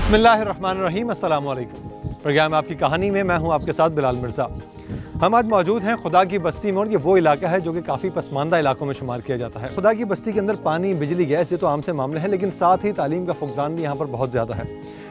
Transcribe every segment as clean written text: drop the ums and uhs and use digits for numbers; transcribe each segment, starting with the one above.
बिस्मिल्लाहिर्रहमानिर्रहीम, अस्सलाम वालेकुम। प्रोग्राम आपकी कहानी में मैं हूं आपके साथ बिलाल मिर्ज़ा। हम आज मौजूद हैं खुदा की बस्ती में और ये वो इलाका है जो कि काफ़ी पसमानदा इलाकों में शुमार किया जाता है। खुदा की बस्ती के अंदर पानी, बिजली, गैस ये तो आम से मामले हैं, लेकिन साथ ही तालीम का फुकदान भी यहाँ पर बहुत ज़्यादा है।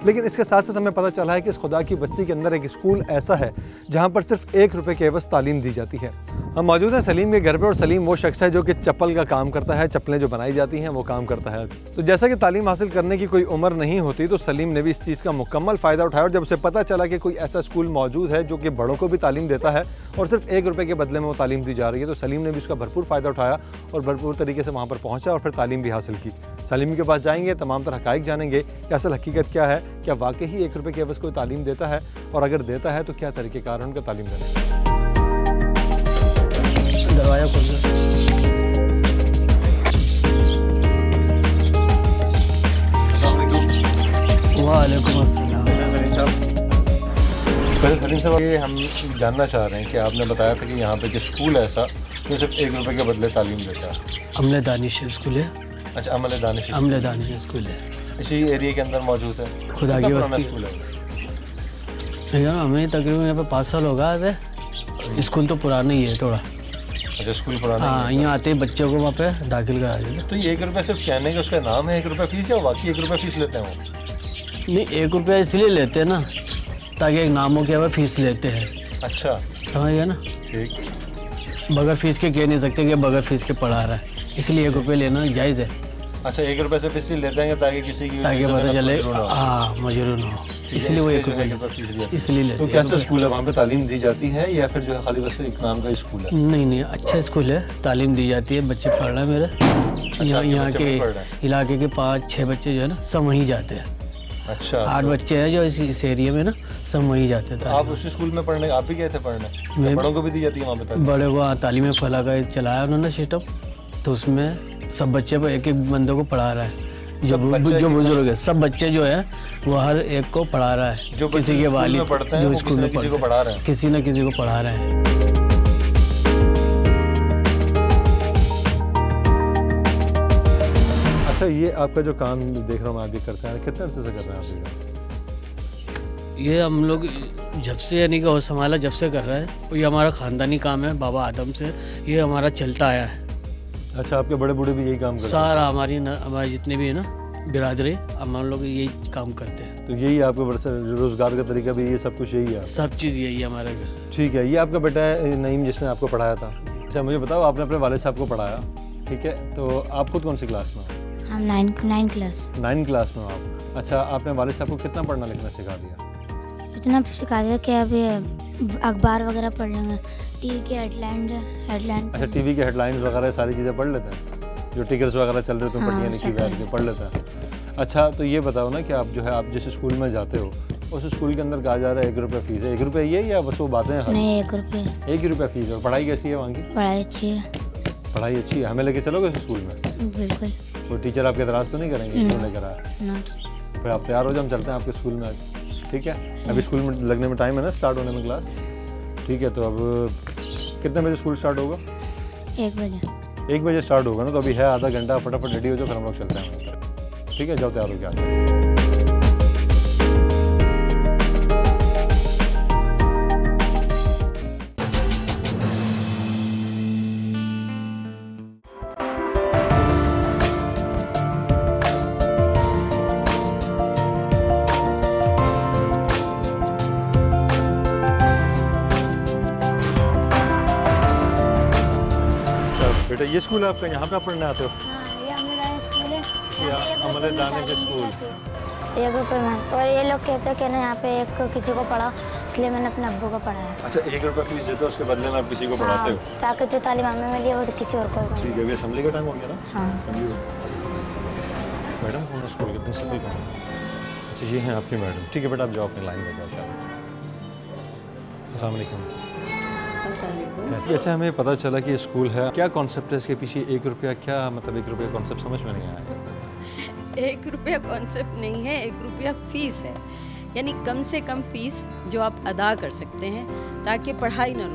लेकिन इसके साथ साथ हमें पता चला है कि इस खुदा की बस्ती के अंदर एक स्कूल ऐसा है जहाँ पर सिर्फ 1 रुपये के एवज़ तालीम दी जाती है। हम मौजूद हैं सलीम के घर पर और सलीम वो शख्स है जो कि चप्पल का काम करता है, चप्पलें जो बनाई जाती हैं वो काम करता है। तो जैसा कि तालीम हासिल करने की कोई उम्र नहीं होती, तो सलीम ने भी इस चीज़ का मुकम्मल फ़ायदा उठाया और जब उसे पता चला कि कोई ऐसा स्कूल मौजूद है जो कि बड़ों को भी तालीम देता है और सिर्फ 1 रुपये के बदले में वो तालीम दी जा रही है, तो सलीम ने भी उसका भरपूर फ़ायदा उठाया और भरपूर तरीके से वहाँ पर पहुँचा और फिर तालीम भी हासिल की। सलीम के पास जाएंगे, तमाम तरह हक़ाइक़ जानेंगे कि असल हकीकत क्या है, क्या वाकई ही 1 रुपये के एवज़ कोई तालीम देता है और अगर देता है तो क्या तरीक़ेकार है उनका तालीम देने का। दरवाजा खोल दो। वालेकुम अस्सलाम। पहले सलीम साहब, ये हम जानना चाह रहे हैं कि आपने बताया था कि यहाँ पे कि स्कूल ऐसा जो सिर्फ 1 रुपये के बदले तालीम देता है। अमले दानिश स्कूल है। अच्छा, अमले दानिश स्कूल है, इसी एरिया के अंदर मौजूद है। खुदा की बस्ती स्कूल है। यार हमें तकरीबन यहाँ पे 5 साल हो गए। स्कूल तो पुराना ही है थोड़ा। अच्छा, स्कूल पुराना। हाँ, यहाँ आते ही बच्चों को वहाँ पे दाखिल करा देते। तो ये 1 रुपये सिर्फ कहने का उसका नाम है 1 रुपये फीस, या बाकी 1 रुपये फीस लेते हैं वो? नहीं, 1 रुपया इसलिए लेते हैं ना ताकि एक नामों के वह फीस लेते हैं। अच्छा, समझ गया ना। ठीक। बगैर फीस के कह नहीं सकते कि बगैर फीस के पढ़ा रहा है, इसलिए 1 रुपये लेना जायज़ है। अच्छा, 1 रुपये से फीस लेते हैं ताकि किसी की ताकि पता चले, हाँ, मजबूर ना हो, इसलिए वो 1 रुपये इसलिए लेते हैं। तो कैसा स्कूल है, वहाँ पे तालीम दी जाती है या फिर जो है खाली बस एक नाम का स्कूल है? नहीं, अच्छा स्कूल है, तालीम दी जाती है, बच्चे पढ़ रहे हैं मेरे। अच्छा, यहाँ के इलाके के 5-6 बच्चे जो है ना सब वहीं जाते हैं। अच्छा, 8 बच्चे हैं जो इस एरिया में ना सब वहीं जाते थे। आप उसी स्कूल में पढ़ने, आप भी गए थे पढ़ने? बड़ों को भी दी जाती है वहाँ पे? बड़े को तालीम फला का चलाया उन्होंने सिस्टम, तो उसमें सब बच्चे को एक बंदे को पढ़ा रहा है। जो बुजुर्ग है, सब बच्चे जो है वो हर एक को पढ़ा रहा है। जो किसी के वालिद जो स्कूल में किसी को पढ़ा रहे हैं, किसी न किसी को पढ़ा रहे हैं। अच्छा, ये आपका जो काम देख रहा हूँ आप भी करते हैं, कितने अर्से से कर रहे हैं आप ये? हम लोग जब से यानी कि होश संभाला जब से कर रहे हैं, ये हमारा ख़ानदानी काम है, बाबा आदम से ये हमारा चलता आया है। अच्छा, आपके बड़े बूढ़े भी यही काम करते हैं? सारा हमारे जितने भी है ना बिरादरी, हम लोग यही काम करते हैं। तो यही आपका रोज़गार का तरीका भी, ये सब कुछ यही है? सब चीज़ यही है हमारे घर से। ठीक है। ये आपका बेटा है नईम जिसने आपको पढ़ाया था। अच्छा, मुझे बताओ, आपने अपने वालिद साहब को पढ़ाया, ठीक है, तो आप खुद कौन सी क्लास में हो? हम 9 क्लास। 9 क्लास में हो आप। अच्छा, आपने वालिद साहब को कितना पढ़ना लिखना सिखा दिया? इतना सिखा दिया कि अभी अखबार वगैरह पढ़ लेंगे, टीवी के हेडलाइन। अच्छा, टीवी के हेडलाइंस वगैरह सारी चीज़ें पढ़ लेते हैं, जो टिकट्स वगैरह चल रहे थे, पट्टियाँ लिखी हुई पढ़ लेते हैं। अच्छा, तो ये बताओ ना कि आप जो है आप जिस स्कूल में जाते हो उस स्कूल के अंदर कहा जा रहा है 1 रुपये फीस है। 1 रुपये ये या बस वो बातें हैं? नहीं, 1 रुपये। 1 ही रुपये फीस है। और पढ़ाई कैसी है वहाँ की? पढ़ाई अच्छी है। पढ़ाई अच्छी है। हमें लेके चलोगे उस स्कूल में? बिल्कुल। वो टीचर आपके एतराज़ तो नहीं करेंगे क्यों लेकर आया? फिर आप तैयार हो जाओ, हम चलते हैं आपके स्कूल में आज, ठीक है? अभी स्कूल में लगने में टाइम है ना, स्टार्ट होने में क्लास, ठीक है? तो अब कितने बजे स्कूल स्टार्ट होगा? 1 बजे। 1 बजे स्टार्ट होगा ना, तो अभी है आधा घंटा, फटाफट रेडी हो जाओ, फिर हम लोग चलते हैं, ठीक है? जाओ, तैयार हो गया। बेटा, ये स्कूल है आपका, यहाँ पे आप पढ़ने आते हो? हाँ, ये अमले स्कूल है। अमले दाने का स्कूल। 1 रुपये में। और ये लोग कहते हैं कि ना यहाँ पे एक किसी को पढ़ा, इसलिए मैंने अपने अब्बू को पढ़ाया। अच्छा, 1 रुपये फीस देते हो, उसके बदले में आप किसी को पढ़ाते हो? ताकि जो तालीम हमें मिली है वो किसी और को। ठीक है। अभी असेंबली का टाइम हो गया ना? हाँ। असेंबली मैडम कौन है स्कूल के प्रिंसिपल कौन है? अच्छा, ये हैं आपकी मैडम। ठीक है बेटा, आप जाओ अपनी लाइन में जाओ। अस्सलाम वालेकुम। अच्छा, हमें पता चला कि ये स्कूल है, क्या कॉन्सेप्ट है इसके पीछे? 1 रुपया क्या मतलब? 1 रुपया कॉन्सेप्ट समझ में नहीं आया। 1 रुपया कॉन्सेप्ट नहीं है, 1 रुपया फीस है, यानी कम से कम फीस जो आप अदा कर सकते हैं ताकि पढ़ाई ना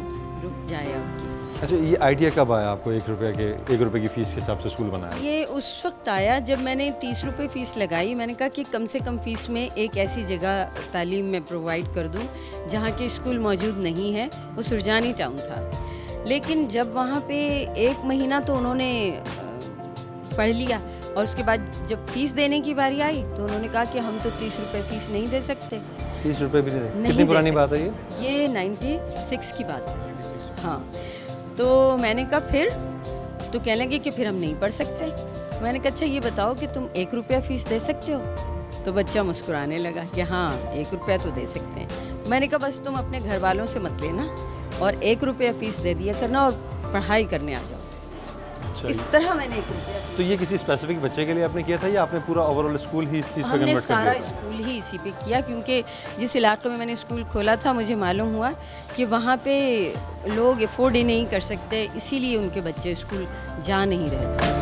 रुक जाए आपकी। अच्छा, ये आइडिया कब आया आपको 1 रुपये की फ़ीस के हिसाब से स्कूल बनाया? ये उस वक्त आया जब मैंने 30 रुपये फ़ीस लगाई। मैंने कहा कि कम से कम फ़ीस में एक ऐसी जगह तालीम में प्रोवाइड कर दूं जहां के स्कूल मौजूद नहीं है। वो सुरजानी टाउन था, लेकिन जब वहां पे 1 महीना तो उन्होंने पढ़ लिया और उसके बाद जब फ़ीस देने की बारी आई तो उन्होंने कहा कि हम तो 30 रुपये फ़ीस नहीं दे सकते। 30 रुपये भी नहीं? नहीं कितनी दे पुरानी सकते। बात है ये? 96 की बात है। हाँ, तो मैंने कहा फिर? तो कहने लगे कि फिर हम नहीं पढ़ सकते। मैंने कहा अच्छा ये बताओ कि तुम 1 रुपया फ़ीस दे सकते हो? तो बच्चा मुस्कुराने लगा कि हाँ 1 रुपया तो दे सकते हैं। मैंने कहा बस तुम अपने घर वालों से मत लेना और 1 रुपया फ़ीस दे दिया करना और पढ़ाई करने आ जाओ। अच्छा, इस तरह मैंने 1 रुपया। तो ये किसी स्पेसिफिक बच्चे के लिए आपने किया था या आपने पूरा ओवरऑल स्कूल ही इस चीज़ पे हमने कन्वर्ट कर सारा दिया था? स्कूल ही इसी पे किया, क्योंकि जिस इलाके में मैंने स्कूल खोला था मुझे मालूम हुआ कि वहाँ पे लोग अफोर्ड ही नहीं कर सकते, इसीलिए उनके बच्चे स्कूल जा नहीं रहे थे।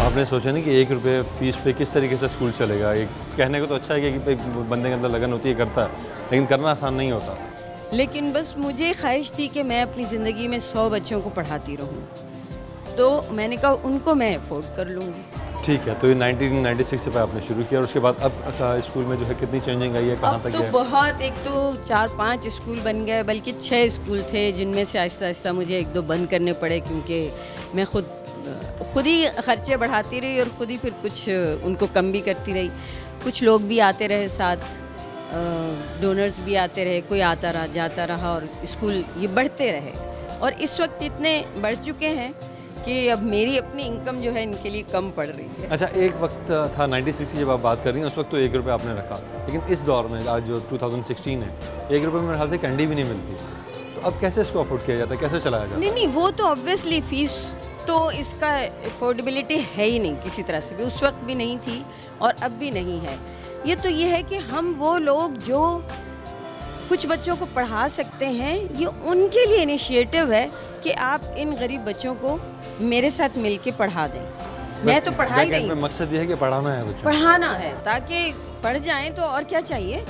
आपने सोचा नहीं कि 1 रुपये फ़ीस पे किस तरीके से स्कूल चलेगा? ये कहने को तो अच्छा है कि भाई बंदे के अंदर लगन होती है, करता है, लेकिन करना आसान नहीं होता। लेकिन बस मुझे ख्वाहिश थी कि मैं अपनी ज़िंदगी में 100 बच्चों को पढ़ाती रहूं, तो मैंने कहा उनको मैं अफोर्ड कर लूँगी। ठीक है, तो ये 1996 से आपने शुरू किया और उसके बाद अब स्कूल में जो है कितनी चेंजिंग आई है, कहाँ अब तक तो गया? बहुत, एक तो 4-5 स्कूल बन गए, बल्कि 6 स्कूल थे जिनमें से आहिस्ता आहिस्ता मुझे 1-2 बंद करने पड़े, क्योंकि मैं खुद ही खर्चे बढ़ाती रही और खुद ही फिर कुछ उनको कम भी करती रही। कुछ लोग भी आते रहे साथ, डोनर्स भी आते रहे, कोई आता रहा जाता रहा और स्कूल ये बढ़ते रहे। और इस वक्त इतने बढ़ चुके हैं कि अब मेरी अपनी इनकम जो है इनके लिए कम पड़ रही है। अच्छा, एक वक्त था 96 की जब आप बात कर रही हैं, उस वक्त तो 1 रुपये आपने रखा, लेकिन इस दौर में आज जो 2016 है, 1 रुपये में मेरे ख्याल से कैंडी भी नहीं मिलती, तो अब कैसे इसको अफोर्ड किया जाता है, कैसे चलाया जाता है? नहीं, वो तो ऑब्वियसली फ़ीस तो इसका अफोर्डेबिलिटी है ही नहीं किसी तरह से भी, उस वक्त भी नहीं थी और अब भी नहीं है। ये तो ये है कि हम वो लोग जो कुछ बच्चों को पढ़ा सकते हैं, ये उनके लिए इनिशिएटिव है कि आप इन गरीब बच्चों को मेरे साथ मिलके पढ़ा दें। मैं तो पढ़ा ही रही हूँ। मकसद ये है कि पढ़ाना है बच्चों को। पढ़ाना है ताकि पढ़ जाएं, तो और क्या चाहिए?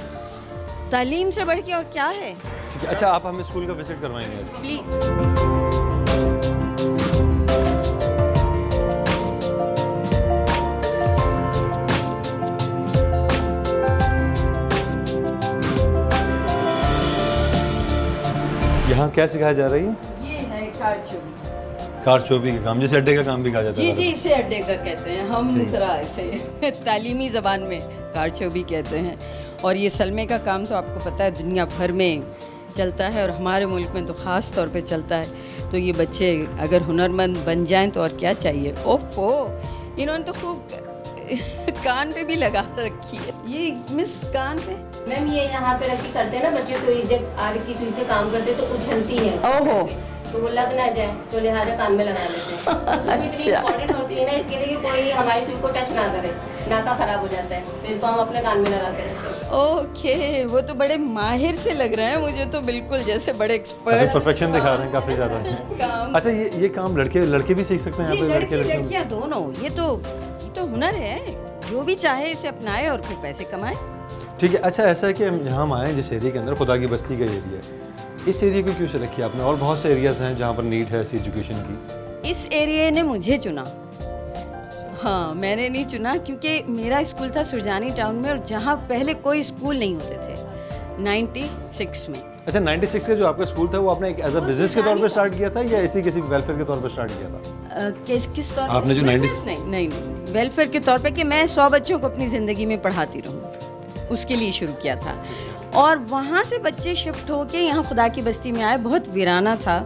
तालीम से बढ़ के और क्या है? ठीक है, अच्छा आप हमें स्कूल का विजिट करवाएंगे आज? प्लीज़। यहाँ क्या सिखाया जा रही है? ये है कारचोबी। कारचोबी का काम, जिसे अड्डे का काम भी कहा जाता है। जी, इसे अड्डे का कहते हैं हम, ज़रा इसे तालीमी ज़बान में कारचोबी कहते हैं। और ये सलमे का काम तो आपको पता है दुनिया भर में चलता है और हमारे मुल्क में तो ख़ास तौर पे चलता है। तो ये बच्चे अगर हुनरमंद बन जाएं तो और क्या चाहिए। ओफो, इन्होंने तो खूब कान पे भी लगा रखी है। ये मिस कान पे मैम ये यहाँ पे रखी करते हैं ना बच्चे, तो ये जब आगे की सुई से काम करते तो उछलती है। ओहो, तो वो लग ना जाए तो लिहाजा कान में लगा लेते हैं। तो सुई इतनी इम्पोर्टेंट होती है ना इसके लिए कि कोई हमारी सुई को टच ना करे, नाका खराब हो जाता है, तो इसको हम अपने कान में लगा के रखते हैं। ओके, वो तो बड़े माहिर से लग रहे हैं मुझे, तो बिल्कुल जैसे बड़े एक्सपर्ट परफेक्शन दिखा रहे हैं काफ़ी ज़्यादा। अच्छा, ये काम लड़के भी सीख सकते हैं जी, यहाँ पे? लड़के लड़कियाँ? लड़कियाँ दोनों। ये तो हुनर है, जो भी चाहे इसे अपनाए और फिर पैसे कमाए। ठीक है, अच्छा ऐसा है कि हम यहाँ हम आए हैं जिस एरिया के अंदर, खुदा की बस्ती का एरिया है, इस एरिया को क्यों सेलेक्ट किया आपने? और बहुत से एरियाज़ हैं जहाँ पर नीड है ऐसी एजुकेशन की। इस एरिया ने मुझे चुना। हाँ, मैंने नहीं चुना, क्योंकि मेरा स्कूल था सुरजानी टाउन में और जहाँ पहले कोई स्कूल नहीं होते थे 96 में। अच्छा, 96 का जो आपका स्कूल था वो आपने एक एज अ बिजनेस के तौर पे स्टार्ट किया था या ऐसी किसी वेलफेयर के तौर पे स्टार्ट किया था? किस तौर पे? आपने जो 90 नहीं, वेलफेयर के तौर पे कि मैं 100 बच्चों को अपनी ज़िंदगी में पढ़ाती रहूँ, उसके लिए शुरू किया था। और वहाँ से बच्चे शिफ्ट होके यहाँ खुदा की बस्ती में आए। बहुत वीराना था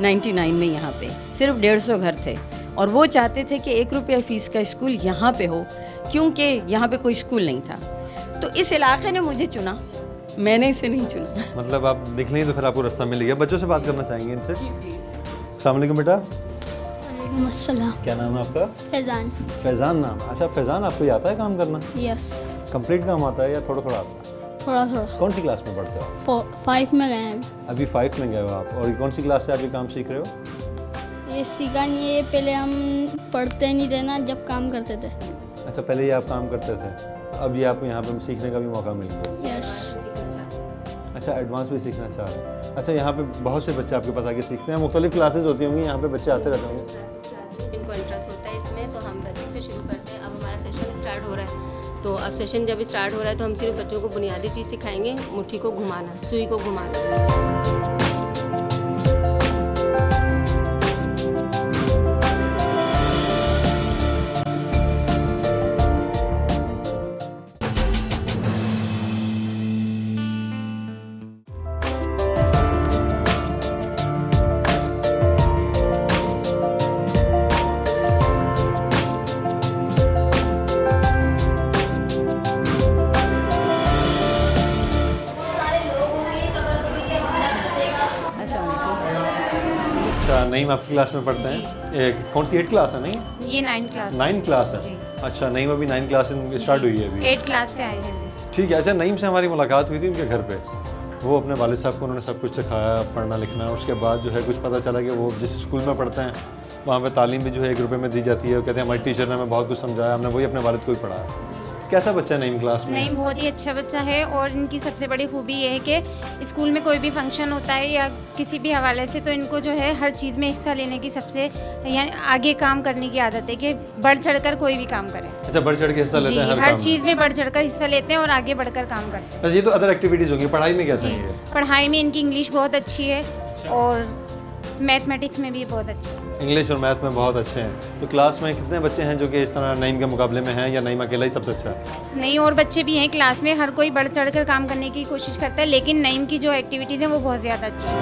99 में, यहाँ पे सिर्फ 150 घर थे और वो चाहते थे कि 1 रुपया फ़ीस का स्कूल यहाँ पे हो, क्योंकि यहाँ पे कोई स्कूल नहीं था। तो इस इलाके ने मुझे चुना, मैंने इसे नहीं चुना। मतलब आप निकले तो फिर आपको रास्ता मिल गया। बच्चों से बात करना चाहेंगे इनसे? जी प्लीज़। अस्सलाम वालेकुम बेटा, वालेकुम अस्सलाम। क्या नाम है आपका? फैज़ान। फैज़ान नाम। अच्छा फैज़ान, आपको ये आता है काम करना? यस, कंप्लीट काम आता है या थोड़ा थोड़ा आता है? थोड़ा थोड़ा। कौन सी क्लास में पढ़ते हो? 5 में गए हैं अभी 5 में गए हो आप, और कौन सी क्लास से आप ये काम सीख रहे हो? अभी। ये सीखा नहीं है, पहले हम पढ़ते नहीं थे ना, जब काम करते थे। अच्छा, पहले ये आप काम करते थे, अब ये आपको यहाँ पे सीखने का भी मौका मिल गया। यस। अच्छा, एडवांस भी सीखना चाह रहे हैं। अच्छा, यहाँ पे बहुत से बच्चे आपके पास आके सीखते हैं, मुख्तलिफ क्लासेस होती होंगी, यहाँ पे बच्चे आते रहते होंगे। इनको इंटरेस्ट होता है इसमें, तो हम बेसिक से शुरू करते हैं। अब हमारा सेशन स्टार्ट हो रहा है, तो अब सेशन जब स्टार्ट हो रहा है तो हम सिर्फ बच्चों को बुनियादी चीज़ सिखाएंगे, मुट्ठी को घुमाना, सुई को घुमाना। अच्छा, नईम आपकी क्लास में पढ़ते हैं? कौन सी 8 क्लास है? नहीं, ये 9 क्लास। 9 क्लास है। अच्छा, नईम अभी 9 क्लास स्टार्ट हुई है अभी? 8 क्लास से आए हैं। ठीक है। अच्छा, नईम से हमारी मुलाकात हुई थी उनके घर पे, वो अपने वालिद साहब को उन्होंने सब कुछ सिखाया, पढ़ना लिखना। उसके बाद जो है कुछ पता चला कि वो जिस स्कूल में पढ़ते हैं वहाँ पे तालीम भी जो है 1 रुपये में दी जाती है। वो कहते हैं हमारी टीचर ने हमें बहुत कुछ समझाया, हमने वही अपने वालिद को ही पढ़ाया। कैसा बच्चा है नईम क्लास में? नईम बहुत ही अच्छा बच्चा है, और इनकी सबसे बड़ी खूबी ये है कि स्कूल में कोई भी फंक्शन होता है या किसी भी हवाले से, तो इनको जो है हर चीज़ में हिस्सा लेने की सबसे यानी आगे काम करने की आदत है कि बढ़ चढ़कर कोई भी काम करें। अच्छा, बढ़ चढ़ के हिस्सा लेते हैं हर चीज़ में बढ़ चढ़कर हिस्सा लेते हैं और आगे बढ़कर काम करते हैं। अच्छा, ये तो अदर एक्टिविटीज़ होंगी, पढ़ाई में कैसा है? पढ़ाई में इनकी इंग्लिश बहुत अच्छी है और मैथमेटिक्स में भी बहुत अच्छी है। इंग्लिश और मैथ में बहुत अच्छे हैं। तो क्लास में कितने बच्चे हैं जो कि इस तरह नईम के मुकाबले में हैं, या नईम अकेला ही सबसे अच्छा है? नहीं, और बच्चे भी हैं क्लास में, हर कोई बढ़ चढ़ कर काम करने की कोशिश करता है, लेकिन नईम की जो एक्टिविटीज़ हैं वो बहुत ज़्यादा अच्छी है।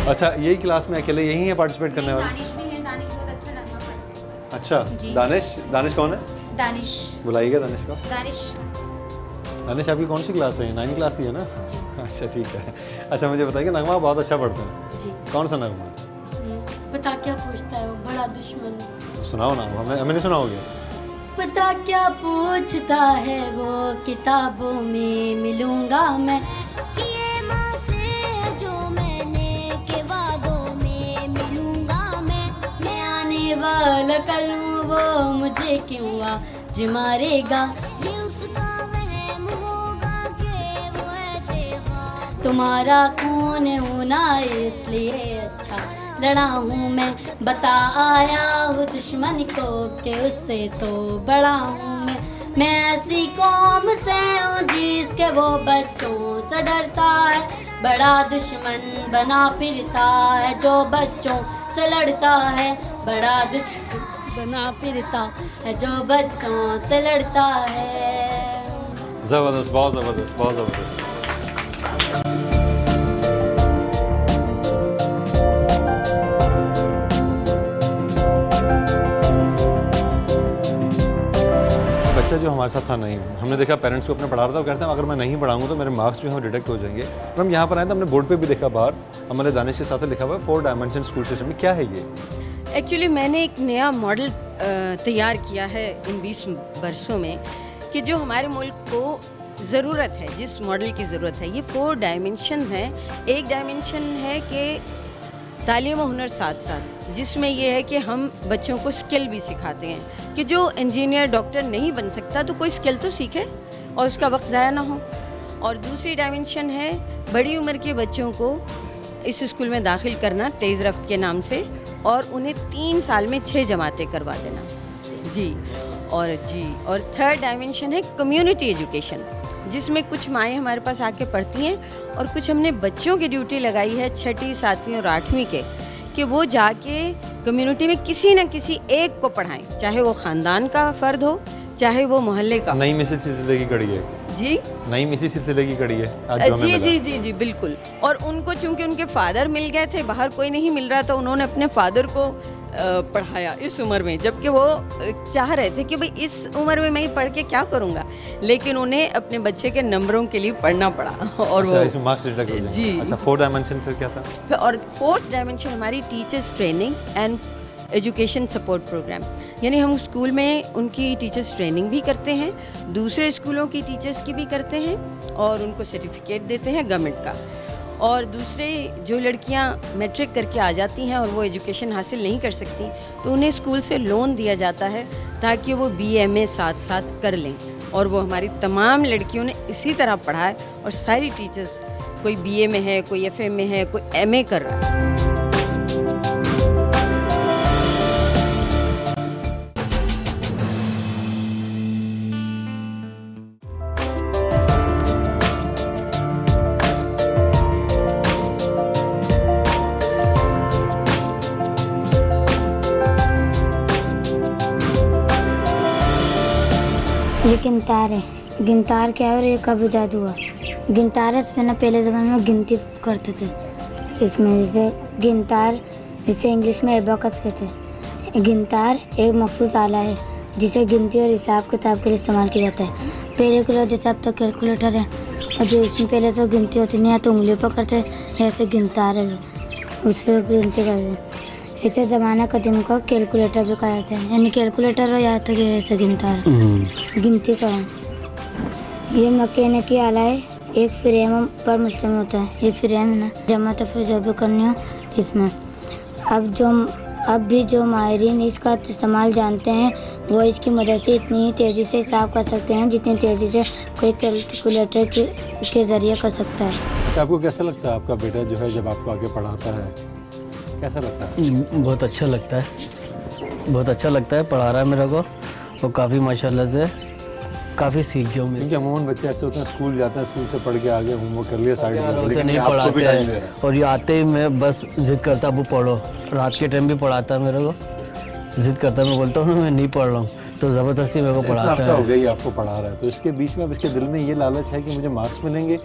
अच्छा, यही क्लास में अकेले यही है पार्टिसिपेट करने वाले? दानिश भी है, दानिश बहुत अच्छा नगमा पढ़ते हैं। अच्छा, जी। दानिश कौन है? दानिश। बुलाइएगा दानिश को। दानिश आपकी कौन सी क्लास है? 9 क्लास की है ना? अच्छा, ठीक है। अच्छा, मुझे बताइए, नगमा बहुत अच्छा पढ़ते हैं जी। कौन सा नगमा? पता क्या पूछता है वो बड़ा दुश्मन? सुनाओ ना, हमें नहीं सुनाओगे? पता क्या पूछता है वो, किताबों में मिलूंगा मैं, ये माँ से जो मैंने के वादों में मिलूंगा मैं आने वाला कल वो मुझे क्यों आज मारेगा, ये उसका वहम होगा कि वो ऐसे ख्वाब तुम्हारा खून होना इसलिए अच्छा लड़ा हूँ मैं, बता आया हूँ दुश्मन को कि उससे तो बड़ा हूँ मैं ऐसी कौम से हूँ जिसके वो बच्चों से डरता है, बड़ा दुश्मन बना फिरता है जो बच्चों से लड़ता है, बड़ा दुश्मन बना फिरता है जो बच्चों से लड़ता है। ज़बरदस्त, बहुत ज़बरदस्त, बहुत ज़बरदस्त। बच्चा जो हमारे साथ था नईम, हमने देखा पेरेंट्स को अपने पढ़ा रहा था, वो कहते हैं अगर मैं नहीं पढ़ाऊंगा तो मेरे मार्क्स जो हैं वो डिडक्ट हो जाएंगे। और हम यहाँ पर आए तो हमने बोर्ड पे भी देखा, बाहर हमारे दानिश के साथ लिखा हुआ है 4 डायमेंशन स्कूल सिस्टम में। क्या है ये? एक्चुअली मैंने एक नया मॉडल तैयार किया है इन 20 वर्षों में कि जो हमारे मुल्क को ज़रूरत है, जिस मॉडल की ज़रूरत है। ये 4 डायमेंशंस हैं। एक डायमेंशन है कि तालीम और हुनर साथ साथ, जिसमें ये है कि हम बच्चों को स्किल भी सिखाते हैं कि जो इंजीनियर डॉक्टर नहीं बन सकता तो कोई स्किल तो सीखे और उसका वक्त ज़ाया ना हो। और दूसरी डायमेंशन है बड़ी उम्र के बच्चों को इस स्कूल में दाखिल करना तेज़ रफ्त के नाम से, और उन्हें 3 साल में 6 जमातें करवा देना। जी। और थर्ड डायमेंशन है कम्युनिटी एजुकेशन, जिसमें कुछ माएँ हमारे पास आके पढ़ती हैं और कुछ हमने बच्चों की ड्यूटी लगाई है 6ठी, 7वीं और 8वीं के, कि वो जाके कम्युनिटी में किसी न किसी एक को पढ़ाएं, चाहे वो ख़ानदान का फ़र्द हो, चाहे वो मोहल्ले का। नईम इसी सिलसिले की कड़ी है जी। नईम इसी सिलसिले की कड़ी है आज जो हमें जी मिला। जी जी जी बिल्कुल। और उनको चूंकि उनके फादर मिल गए थे, बाहर कोई नहीं मिल रहा था, उन्होंने अपने फादर को पढ़ाया इस उम्र में, जबकि वो चाह रहे थे कि भाई इस उम्र में मैं ही पढ़ के क्या करूँगा, लेकिन उन्हें अपने बच्चे के नंबरों के लिए पढ़ना पड़ा। और अच्छा, इसमें मार्क्स डिडक्ट हो जाएंगे। जी। अच्छा, 4 डायमेंशन फिर क्या था? और 4th डायमेंशन हमारी teachers training and education support program, यानी हम स्कूल में उनकी टीचर्स ट्रेनिंग भी करते हैं, दूसरे स्कूलों की टीचर्स की भी करते हैं और उनको सर्टिफिकेट देते हैं गवर्नमेंट का। और दूसरे जो लड़कियां मैट्रिक करके आ जाती हैं और वो एजुकेशन हासिल नहीं कर सकती तो उन्हें स्कूल से लोन दिया जाता है ताकि वो BA साथ साथ कर लें। और वो हमारी तमाम लड़कियों ने इसी तरह पढ़ा है और सारी टीचर्स, कोई BA में है, कोई FA में है, कोई MA कर रहा है। ये गिनतार है। गिनतार क्या है और ये कब ईजाद हुआ? गिनतार है इसमें ना पहले ज़माने में गिनती करते थे। इसमें जैसे गिनतार, जिसे इंग्लिश में एबाकस कहते हैं। गिनतार एक मखसूस आला है जिसे गिनती और हिसाब किताब के लिए इस्तेमाल किया जाता है। पहले के लोग जैसे अब तो कैलकुलेटर है और जो इसमें पहले तो गिनती होती नहीं है तो उंगलियों पर करते, जैसे गिनतार है उस पर गिनती करते हैं। इसे ज़माना कदीम को कैलकुलेटर भी कहा जाता है, यानी कैलकुलेटर हो जाता है जैसे गिनतार गिनती का है। ये मकीने की आला है, एक फ्रेम पर मुश्तमिल होता है। ये फ्रेम है ना, जमा तफरीक जो भी करनी हो इसमें। अब भी जो माहिरीन इसका इस्तेमाल जानते हैं वो इसकी मदद से इतनी ही तेज़ी से हिसाब कर सकते हैं जितनी तेज़ी से कोई कैलकुलेटर के ज़रिए कर सकता है। अच्छा, आपको कैसा लगता है आपका बेटा जो है जब आपको आगे पढ़ाता है, कैसा लगता है? बहुत अच्छा लगता है, बहुत अच्छा लगता है। पढ़ा रहा है मेरे को और काफ़ी माशाल्लाह से काफ़ी सीख गया हूँ। क्योंकि अमूमन बच्चे ऐसे होते हैं, स्कूल जाते हैं, स्कूल से पढ़ के आगे होमवर्क कर लिया साइड में, लेकिन नहीं पढ़ाते हैं और ये आते ही मैं बस जिद करता अब पढ़ो। रात के टाइम भी पढ़ाता है मेरे को, जिद करता है, मैं बोलता हूँ मैं नहीं पढ़ रहा हूँ तो ज़बरदस्ती मेरे को पढ़ाता है। हो गया ये आपको पढ़ा रहा है तो इसके बीच में अब इसके दिल में ये लालच है कि मुझे मार्क्स मिलेंगे,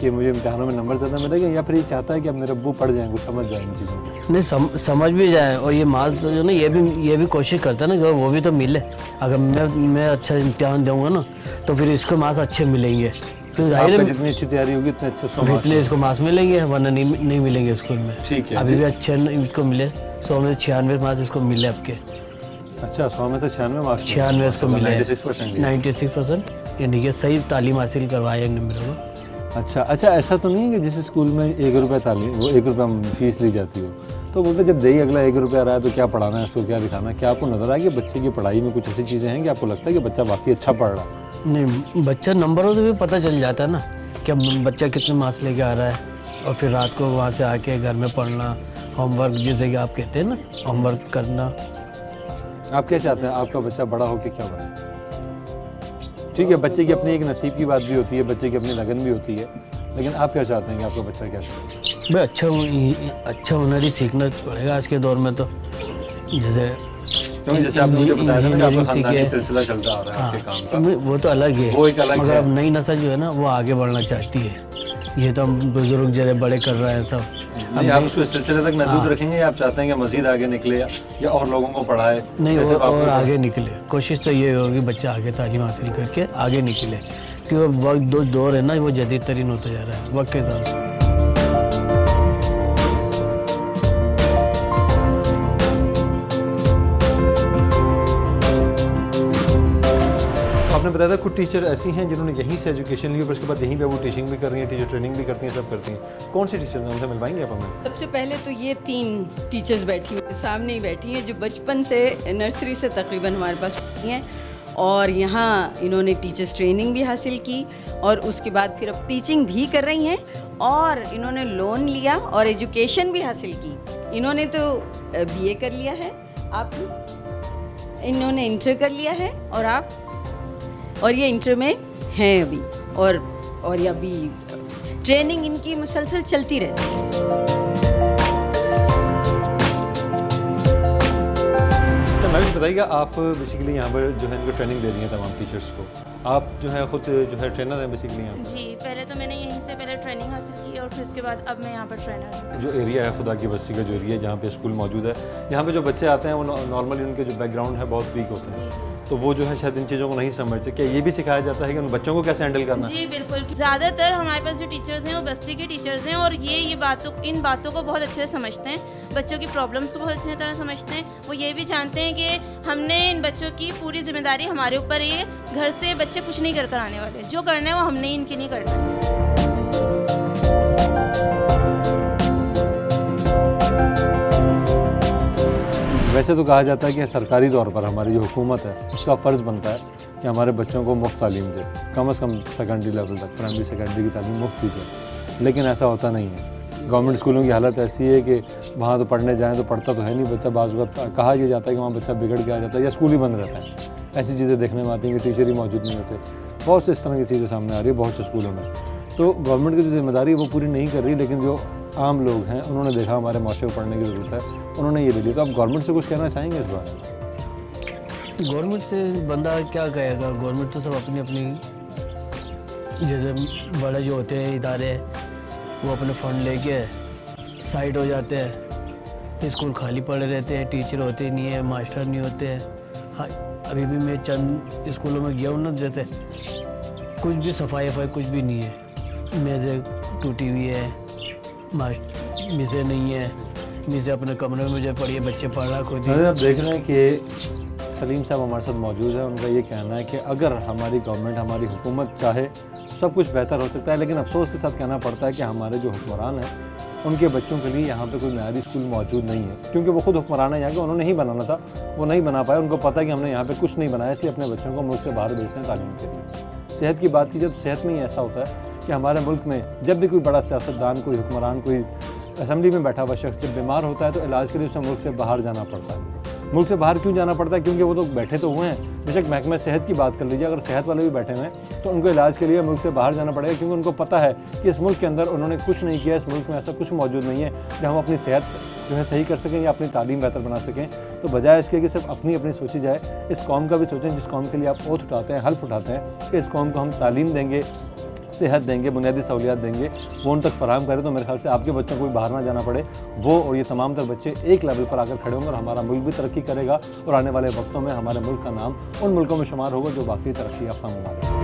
कि मुझे इम्तिहानों में नंबर ज़्यादा मिलेगा, या फिर ये चाहता है कि अब मेरे अब्बू पढ़ जाएँ, कुछ समझ जाए इन चीज़ों को? नहीं, समझ भी जाए और ये मार्क्स जो ना ये भी कोशिश करता है ना कि वो भी तो मिले। अगर मैं अच्छा इम्तिहान दूंगा ना तो फिर इसको मार्क्स अच्छे मिलेंगे। तो जाहिर है जितनी अच्छी तैयारी होगी उतने अच्छे इतने इसको मार्क्स मिलेंगे, वरना नहीं मिलेंगे स्कूल में। ठीक है, अभी भी अच्छे इसको मिले, 100 में 96 मार्क्स इसको मिले आपके। अच्छा, 100 में से 96 मार्क्स? 96 इसको मिले, 96%। यानी कि सही तालीम हासिल करवाया मेरे को। अच्छा, ऐसा तो नहीं है कि जिस स्कूल में 1 रुपया तालीम, वो 1 रुपया फीस ली जाती हो, तो बोलते जब दही अगला 1 रुपया आ रहा है तो क्या पढ़ाना है इसको, क्या दिखाना है? क्या आपको नज़र आया कि बच्चे की पढ़ाई में कुछ ऐसी चीज़ें हैं कि आपको लगता है कि बच्चा वाकई अच्छा पढ़ रहा है? नहीं, बच्चा नंबरों से भी पता चल जाता है ना कि बच्चा कितने मार्क्स लेके आ रहा है। और फिर रात को वहाँ से आके घर में पढ़ना, होमवर्क जिसे कि आप कहते हैं ना, होमवर्क करना। आप क्या चाहते हैं आपका बच्चा बड़ा होकर क्या बने? ठीक है, बच्चे की अपनी एक नसीब की बात भी होती है, बच्चे की अपनी लगन भी होती है, लेकिन आप क्या चाहते हैं कि आपका बच्चा कैसे हो? भाई अच्छा हुनर ही सीखना पड़ेगा आज के दौर में। तो जैसे आपने मुझे बताया था ना कि आपका खानदानी सिलसिला चलता आ रहा है आपके काम का, वो तो अलग है, वो एक अलग मगर है। अब नई नस्ल जो है ना वो आगे बढ़ना चाहती है। ये तो हम बुजुर्ग जैसे बड़े कर रहे हैं सब। नहीं, आप उसको सिलसिले तक महदूद रखेंगे या आप चाहते हैं कि मजीद आगे निकले या और लोगों को पढ़ाए? नहीं, और आगे निकले। कोशिश तो ये होगी बच्चा आगे तालीम हासिल करके आगे निकले, क्योंकि वक्त दौर है ना वो जदीद तरीन होता जा रहा है वक्त के हिसाब से। आपने बताया था कुछ टीचर ऐसी हैं जिन्होंने यहीं से एजुकेशन ली और उसके बाद यहीं पे वो टीचिंग भी कर रही हैं, टीचर ट्रेनिंग भी करती हैं, सब करती हैं। कौन सी टीचर हैं, उनसे मिलवाएंगे आप हमें? सबसे पहले तो ये 3 टीचर्स बैठी हुई सामने ही बैठी हैं जो बचपन से नर्सरी से तकरीबन हमारे पास पढ़ी हैं और यहाँ इन्होंने टीचर्स ट्रेनिंग भी हासिल की और उसके बाद फिर अब टीचिंग भी कर रही हैं और इन्होंने लोन लिया और एजुकेशन भी हासिल की। इन्होंने तो BA कर लिया है, आप इन्होंने इंटर कर लिया है और ये इंटर में हैं अभी और ये अभी ट्रेनिंग इनकी मुसलसल चलती रहती है। अच्छा, मैं भी बताइएगा, आप बेसिकली यहाँ पर जो है इनको ट्रेनिंग दे रही हैं तमाम टीचर्स को, आप जो है खुद जो है ट्रेनर हैं बेसिकली यहाँ? जी, पहले तो मैंने यहीं से ट्रेनिंग ट्रेनिंग हासिल की और फिर उसके बाद अब मैं यहाँ पर ट्रेनर हूँ। जो एरिया है खुदा की बस्ती का जो एरिया है जहाँ पे स्कूल मौजूद है, यहाँ पे जो बच्चे आते हैं वो नॉर्मली उनके जो बैकग्राउंड है बहुत वीक होते हैं, तो वो जो है शायद इन चीज़ों को नहीं समझते। क्या ये भी सिखाया जाता है कि उन बच्चों को कैसे हैंडल करना है? जी बिल्कुल, ज़्यादातर हमारे पास जो टीचर्स हैं वो बस्ती के टीचर्स हैं और ये इन बातों को बहुत अच्छे से समझते हैं, बच्चों की प्रॉब्लम्स को बहुत अच्छी तरह समझते हैं। वो ये भी जानते हैं कि हमने इन बच्चों की पूरी जिम्मेदारी हमारे ऊपर है, घर से बच्चे कुछ नहीं कर आने वाले, जो करना है वो हमने इनकी नहीं करना है। वैसे तो कहा जाता है कि सरकारी तौर पर हमारी जो हुकूमत है उसका फ़र्ज़ बनता है कि हमारे बच्चों को मुफ्त तालीम दे, कम से कम सेकेंडरी लेवल तक, प्राइमरी सेकेंडरी की तालीम मुफ्त दी जाए, लेकिन ऐसा होता नहीं है। गवर्नमेंट स्कूलों की हालत ऐसी है कि वहाँ तो पढ़ने जाएँ तो पढ़ता तो है नहीं बच्चा, बाज़ वक्त कहा यह जाता है कि वहाँ बच्चा बिगड़ के आ जाता है या स्कूल ही बंद रहता है। ऐसी चीज़ें देखने में आती हैं कि टीचर ही मौजूद नहीं होते, बहुत से इस तरह की चीज़ें सामने आ रही है बहुत से स्कूलों में। तो गवर्नमेंट की जो जिम्मेदारी है वो पूरी नहीं कर रही, लेकिन जो आम लोग हैं उन्होंने देखा हमारे माशरे को पढ़ने की ज़रूरत है, उन्होंने ये ले लिया। तो आप गवर्नमेंट से कुछ कहना चाहेंगे इस बार? गवर्नमेंट से बंदा क्या कहेगा, गवर्नमेंट तो सब अपनी अपनी, जैसे बड़े जो होते हैं इदारे वो अपने फंड लेके साइड हो जाते हैं, स्कूल खाली पड़े रहते हैं, टीचर होते नहीं है, मास्टर नहीं होते हैं। हाँ, अभी भी मैं चंद स्कूलों में गया हूँ ना, जैसे कुछ भी सफाई कुछ भी नहीं है, मेज़ें टूटी हुई है, मिसे नहीं है, मिसे अपने कमरे में जो पढ़िए बच्चे पढ़ रहा खुद ही। आप देख रहे हैं कि सलीम साहब हमारे साथ मौजूद है, उनका ये कहना है कि अगर हमारी गवर्नमेंट, हमारी हुकूमत चाहे सब कुछ बेहतर हो सकता है, लेकिन अफसोस के साथ कहना पड़ता है कि हमारे जो हुक्मरान हैं उनके बच्चों के लिए यहाँ पे कोई मेयारी स्कूल मौजूद नहीं है, क्योंकि वो खुद हुक्मरान है यहाँ के, उन्होंने ही बनाना था, वो नहीं बना पाए। उनको पता है कि हमने यहाँ पे कुछ नहीं बनाया, इसलिए अपने बच्चों को मुल्क से बाहर भेजते हैं तालीम के लिए। सेहत की बात कीजिए तो सेहत में ही ऐसा होता है कि हमारे मुल्क में जब भी कोई बड़ा सियासतदान, कोई हुक्मरान, कोई असेंबली में बैठा हुआ शख्स जब बीमार होता है तो इलाज के लिए उसे मुल्क से बाहर जाना पड़ता है। मुल्क से बाहर क्यों जाना पड़ता है? क्योंकि वो तो बैठे तो हुए हैं, बेशक महकमा सेहत की बात कर लीजिए, अगर सेहत वाले भी बैठे हुए हैं तो उनको इलाज के लिए मुल्क से बाहर जाना पड़ेगा, क्योंकि उनको पता है कि इस मुल्क के अंदर उन्होंने कुछ नहीं किया, इस मुल्क में ऐसा कुछ मौजूद नहीं है जहाँ हम अपनी सेहत जो है सही कर सकें या अपनी तालीम बेहतर बना सकें। तो बजाय इसके कि सिर्फ अपनी सोची जाए, इस कौम का भी सोचें जिस कौम के लिए आप ओथ उठाते हैं, हल्फ उठाते हैं कि इस कौम को हम तालीम देंगे, सेहत देंगे, बुनियादी सहूलियात देंगे, वो उन तक फराहम करें। तो मेरे ख्याल से आपके बच्चों को भी बाहर ना जाना पड़े, वो और ये तमाम तर बच्चे एक लेवल पर आकर खड़े होंगे और हमारा मुल्क भी तरक्की करेगा और आने वाले वक्तों में हमारे मुल्क का नाम उन मुल्कों में शुमार होगा जो बाकी तरक्की याफ्ता ममालिक हैं।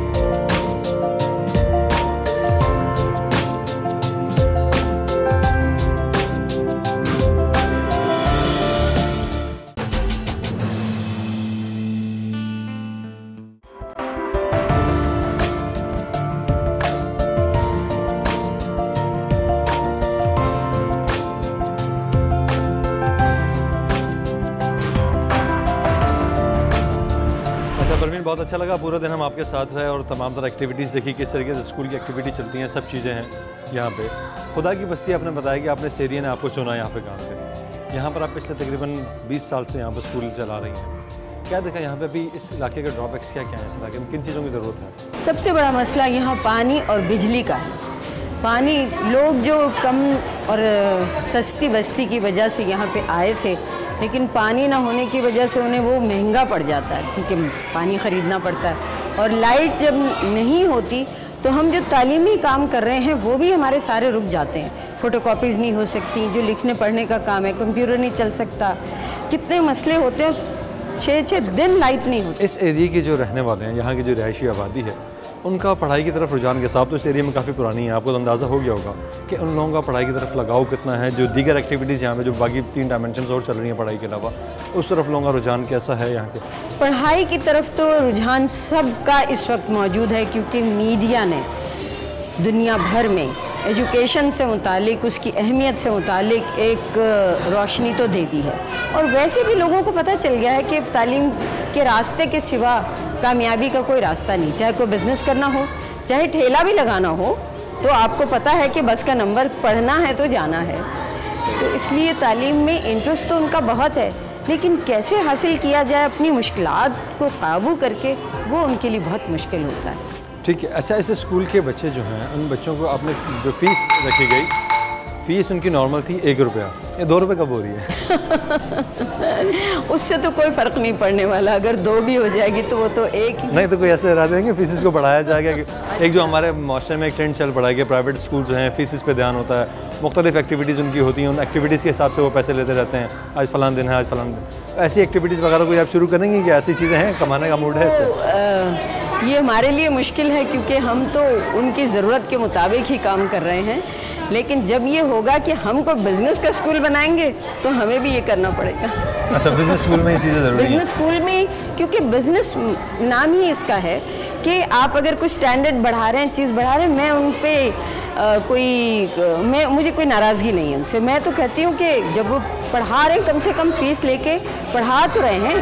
बहुत अच्छा लगा, पूरा दिन हम आपके साथ रहे और तमाम तरह एक्टिविटीज़ देखी, किस तरीके से स्कूल की एक्टिविटी चलती हैं, सब चीज़ें हैं यहाँ पे। खुदा की बस्ती आपने बताया कि आपने सेरिया ने आपको चुना यहाँ पे काम के, यहाँ पर आप पिछले तकरीबन 20 साल से यहाँ पर स्कूल चला रही हैं। क्या देखा यहाँ पे अभी इस इलाके के ड्रॉबैक्स क्या क्या है, इस इलाके में किन चीज़ों की ज़रूरत है? सबसे बड़ा मसला यहाँ पानी और बिजली का है। पानी, लोग जो कम और सस्ती बस्ती की वजह से यहाँ पे आए थे, लेकिन पानी ना होने की वजह से उन्हें वो महंगा पड़ जाता है, क्योंकि पानी ख़रीदना पड़ता है। और लाइट जब नहीं होती तो हम जो तालीमी काम कर रहे हैं वो भी हमारे सारे रुक जाते हैं। फ़ोटोकॉपीज़ नहीं हो सकती, जो लिखने पढ़ने का काम है, कंप्यूटर नहीं चल सकता, कितने मसले होते हैं, 6-6 दिन लाइट नहीं होती। इस एरिया के जो रहने वाले हैं, यहाँ की जो रिहायशी आबादी है, उनका पढ़ाई की तरफ रुझान के साथ तो इस एरिया में काफ़ी पुरानी है, आपको तो अंदाज़ा हो गया होगा कि उन लोगों का पढ़ाई की तरफ लगाव कितना है, जो दीगर एक्टिविटीज़ यहाँ पे जो बाकी 3 डायमेंशंस और चल रही हैं पढ़ाई के अलावा, उस तरफ लोगों का रुझान कैसा है यहाँ के? पढ़ाई की तरफ तो रुझान सबका इस वक्त मौजूद है, क्योंकि मीडिया ने दुनिया भर में एजुकेशन से मुतालिक, उसकी अहमियत से मुतालिक एक रोशनी तो दे दी है। और वैसे भी लोगों को पता चल गया है कि तालीम के रास्ते के सिवा कामयाबी का कोई रास्ता नहीं। चाहे कोई बिज़नेस करना हो, चाहे ठेला भी लगाना हो, तो आपको पता है कि बस का नंबर पढ़ना है तो जाना है। तो इसलिए तालीम में इंटरेस्ट तो उनका बहुत है, लेकिन कैसे हासिल किया जाए अपनी मुश्किलात को काबू करके, वो उनके लिए बहुत मुश्किल होता है। ठीक है, अच्छा, इस स्कूल के बच्चे जो हैं, उन बच्चों को आपने जो फ़ीस रखी गई, फ़ीस उनकी नॉर्मल थी 1 रुपया, ये 2 रुपये कब हो रही है? उससे तो कोई फ़र्क नहीं पड़ने वाला, अगर 2 भी हो जाएगी तो वो तो एक ही। नहीं तो कोई ऐसे इरादे हैं कि फीसिस को बढ़ाया जाएगा कि एक जो हमारे माशरे में एक ट्रेंड चल पड़ा है कि प्राइवेट स्कूल जो हैं फीसिस पे ध्यान होता है, मुख्तलिफ एक्टिविटीज़ उनकी होती हैं, उन एक्टिविटीज़ के हिसाब से वो पैसे लेते रहते हैं, आज फ़लान दिन है, आज फ़लान दिन। ऐसी एक्टिविटीज़ वगैरह कोई आप शुरू करेंगे कि ऐसी चीज़ें हैं, कमाने का मूड है इससे? ये हमारे लिए मुश्किल है क्योंकि हम तो उनकी ज़रूरत के मुताबिक ही काम कर रहे हैं, लेकिन जब ये होगा कि हम कोई बिज़नेस का स्कूल बनाएंगे तो हमें भी ये करना पड़ेगा। अच्छा, बिज़नेस स्कूल में ये चीज़ें ज़रूरी हैं? बिज़नेस स्कूल में, क्योंकि बिज़नेस नाम ही इसका है कि आप अगर कुछ स्टैंडर्ड बढ़ा रहे हैं, चीज़ बढ़ा रहे हैं, मैं उन पर मुझे कोई नाराज़गी नहीं है उनसे। मैं तो कहती हूँ कि जब वो पढ़ा रहे हैं कम से कम फीस लेके पढ़ा तो रहे हैं।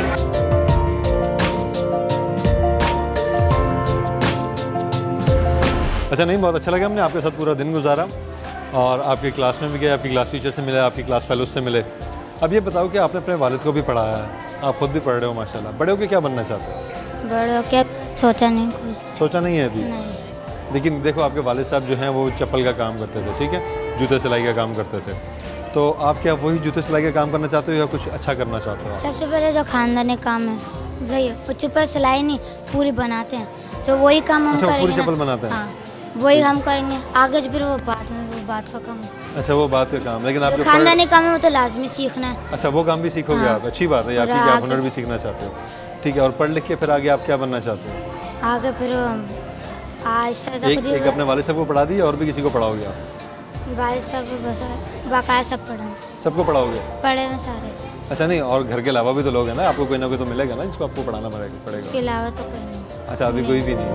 अच्छा, नहीं, बहुत अच्छा लगा, हमने आपके साथ पूरा दिन गुजारा और आपकी क्लास में भी गए, आपकी क्लास टीचर से मिले, आपकी क्लास फेलोज से मिले। अब ये बताओ कि आपने अपने वालिद को भी पढ़ाया है, आप खुद भी पढ़ रहे हो माशाल्लाह। बड़े होके क्या बनना चाहते हो? बड़े होके सोचा नहीं कुछ। सोचा नहीं है अभी? नहीं। लेकिन देखो, आपके वालिद साहब जो हैं वो चप्पल का काम करते थे, ठीक है, जूते सिलाई का काम करते थे, तो आप क्या वही जूते सिलाई का काम करना चाहते हो या कुछ अच्छा करना चाहते हो? सबसे पहले जो खानदानी काम है वही, वो चप्पल सिलाई नहीं पूरी बनाते हैं, तो वही काम हम अच्छा, करेंगे पूरी ना। चप्पल बनाते हैं? हाँ, वही हम करेंगे आगे, जो फिर वो बाद में, वो बात का काम है। अच्छा, वो बात का काम, लेकिन आपके खानदानी काम है वो तो लाजमी सीखना है। अच्छा, वो काम भी सीखोगे हाँ। आप, अच्छी बात है, आपकी क्या हुनर भी सीखना चाहते हो, ठीक है। और पढ़ लिख के फिर आगे आप क्या बनना चाहते हो? आगे फिर आहिस्ता एक अपने वालिद साहब को पढ़ा दिए और भी किसी को पढ़ाओगे आप? वालिद साहब बस बाकायदा सब पढ़े, सबको पढ़ाओगे? पढ़े में सारे। अच्छा, नहीं, और घर के अलावा भी तो लोग हैं ना, आपको कोई ना कोई तो मिलेगा ना जिसको आपको पढ़ाना पड़ेगा? इसके अलावा तो कोई नहीं। अच्छा, अभी कोई भी नहीं।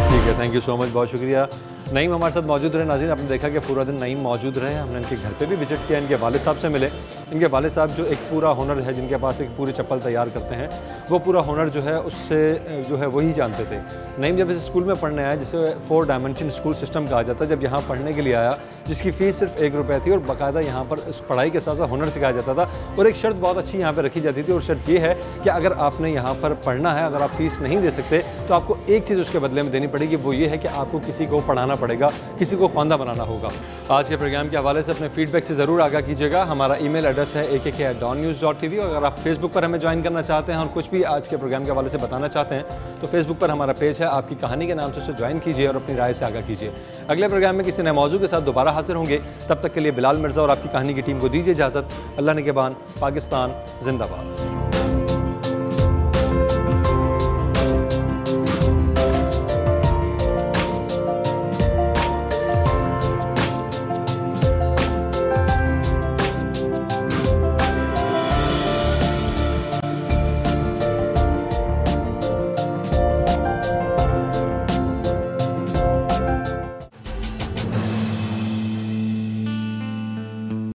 ठीक है, थैंक यू सो मच, बहुत शुक्रिया। नईम हमारे साथ मौजूद रहे। नाज़रीन, आपने देखा कि पूरा दिन नईम मौजूद रहे, हमने इनके घर पे भी विजिट किया, इनके वालिद साहब से मिले। इनके वालिद साहब जो एक पूरा हुनर है, जिनके पास एक पूरी चप्पल तैयार करते हैं, वो पूरा हुनर जो है उससे जो है वही जानते थे। नईम जब इस स्कूल में पढ़ने आया, जिसे 4 डायमेंशन स्कूल सिस्टम कहा जाता है, जब यहाँ पढ़ने के लिए आया, जिसकी फ़ीस सिर्फ 1 रुपये थी और बाकायदा यहाँ पर इस पढ़ाई के साथ साथ हुनर सिखाया जाता था, और एक शर्त बहुत अच्छी यहाँ पर रखी जाती थी, और शर्त ये है कि अगर आपने यहाँ पर पढ़ना है, अगर आप फ़ीस नहीं दे सकते तो आपको एक चीज़ उसके बदले में देनी पड़ेगी, वो ये है कि आपको किसी को पढ़ाना पड़ेगा, किसी को ख्वांदा बनाना होगा। आज के प्रोग्राम के हवाले से अपने फीडबैक से ज़रूर आगाह कीजिएगा। हमारा ईमेल एड्रेस है akk@dawnnews.tv, और अगर आप फेसबुक पर हमें ज्वाइन करना चाहते हैं और कुछ भी आज के प्रोग्राम के हवाले से बताना चाहते हैं तो फेसबुक पर हमारा पेज है, आपकी कहानी के नाम से उसे ज्वाइन कीजिए और अपनी राय से आगाह कीजिए। अगले प्रोग्राम में किसी नए मौजू के साथ दोबारा हाजिर होंगे, तब तक के लिए बिलाल मिर्ज़ा और आपकी कहानी की टीम को दीजिए इजाज़त। अल्लाह निगहबान, पाकिस्तान जिंदाबाद।